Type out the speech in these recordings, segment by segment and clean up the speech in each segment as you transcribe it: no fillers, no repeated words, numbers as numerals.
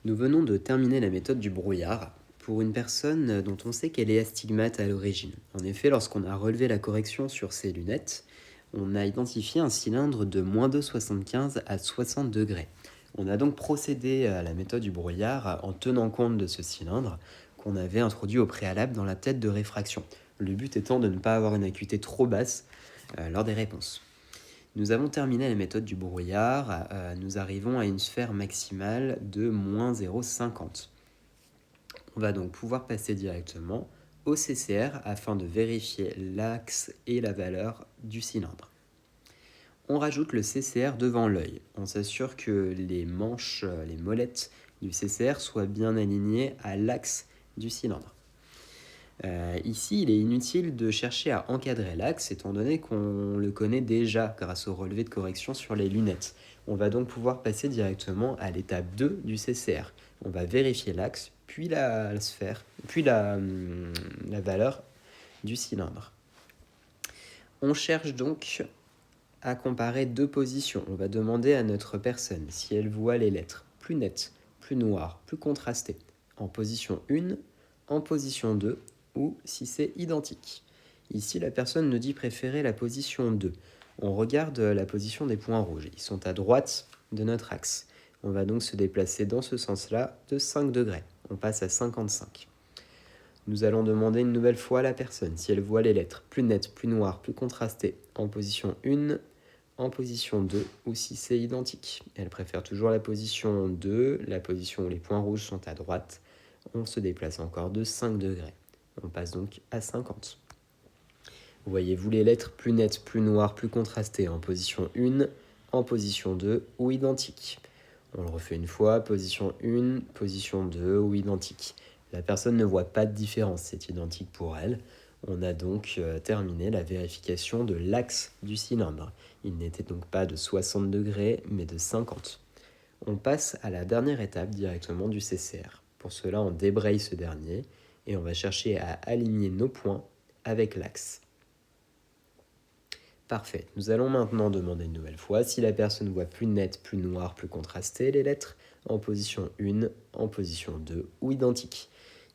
Nous venons de terminer la méthode du brouillard pour une personne dont on sait qu'elle est astigmate à l'origine. En effet, lorsqu'on a relevé la correction sur ses lunettes, on a identifié un cylindre de moins de 75 à 60 degrés. On a donc procédé à la méthode du brouillard en tenant compte de ce cylindre qu'on avait introduit au préalable dans la tête de réfraction. Le but étant de ne pas avoir une acuité trop basse lors des réponses. Nous avons terminé la méthode du brouillard, nous arrivons à une sphère maximale de moins 0,50. On va donc pouvoir passer directement au CCR afin de vérifier l'axe et la valeur du cylindre. On rajoute le CCR devant l'œil. On s'assure que les manches, les molettes du CCR soient bien alignées à l'axe du cylindre. Ici, il est inutile de chercher à encadrer l'axe étant donné qu'on le connaît déjà grâce au relevé de correction sur les lunettes. On va donc pouvoir passer directement à l'étape 2 du CCR. On va vérifier l'axe, puis la sphère, puis la valeur du cylindre. On cherche donc à comparer deux positions. On va demander à notre personne si elle voit les lettres plus nettes, plus noires, plus contrastées, en position 1, en position 2, ou si c'est identique. Ici, la personne nous dit préférer la position 2. On regarde la position des points rouges. Ils sont à droite de notre axe. On va donc se déplacer dans ce sens-là de 5 degrés. On passe à 55. Nous allons demander une nouvelle fois à la personne si elle voit les lettres plus nettes, plus noires, plus contrastées, en position 1, en position 2, ou si c'est identique. Elle préfère toujours la position 2, la position où les points rouges sont à droite. On se déplace encore de 5 degrés. On passe donc à 50. Voyez-vous les lettres plus nettes, plus noires, plus contrastées en position 1, en position 2 ou identique. On le refait une fois, position 1, position 2 ou identique. La personne ne voit pas de différence, c'est identique pour elle. On a donc terminé la vérification de l'axe du cylindre. Il n'était donc pas de 60 degrés, mais de 50. On passe à la dernière étape directement du CCR. Pour cela, on débraye ce dernier et on va chercher à aligner nos points avec l'axe. Parfait. Nous allons maintenant demander une nouvelle fois si la personne voit plus nette, plus noire, plus contrastée les lettres en position 1, en position 2 ou identique.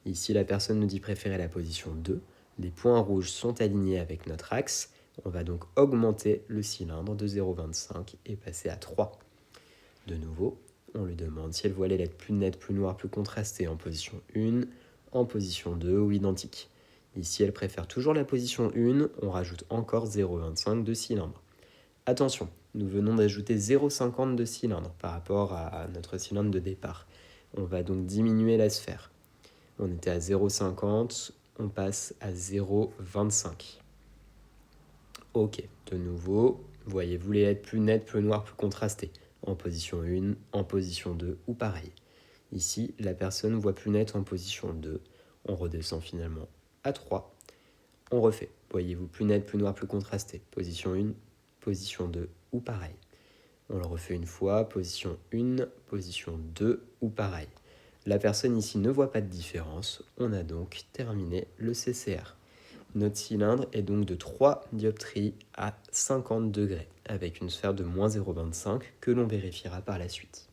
Ici, la personne nous dit préférer la position 2. Les points rouges sont alignés avec notre axe. On va donc augmenter le cylindre de 0,25 et passer à 3. De nouveau, on lui demande si elle voit les lettres plus nettes, plus noires, plus contrastées en position 1, en position 2 ou identique. Ici, elle préfère toujours la position 1, on rajoute encore 0,25 de cylindre. Attention, nous venons d'ajouter 0,50 de cylindre par rapport à notre cylindre de départ. On va donc diminuer la sphère. On était à 0,50, on passe à 0,25. Ok, de nouveau, voyez-vous les lettres plus nettes, plus noires, plus contrastées en position 1, en position 2 ou pareil. Ici, la personne voit plus nette en position 2. On redescend finalement à 3. On refait. Voyez-vous plus nette, plus noire, plus contrastée. Position 1, position 2 ou pareil. On le refait une fois. Position 1, position 2 ou pareil. La personne ici ne voit pas de différence. On a donc terminé le CCR. Notre cylindre est donc de 3 dioptries à 50 degrés, avec une sphère de moins 0,25 que l'on vérifiera par la suite.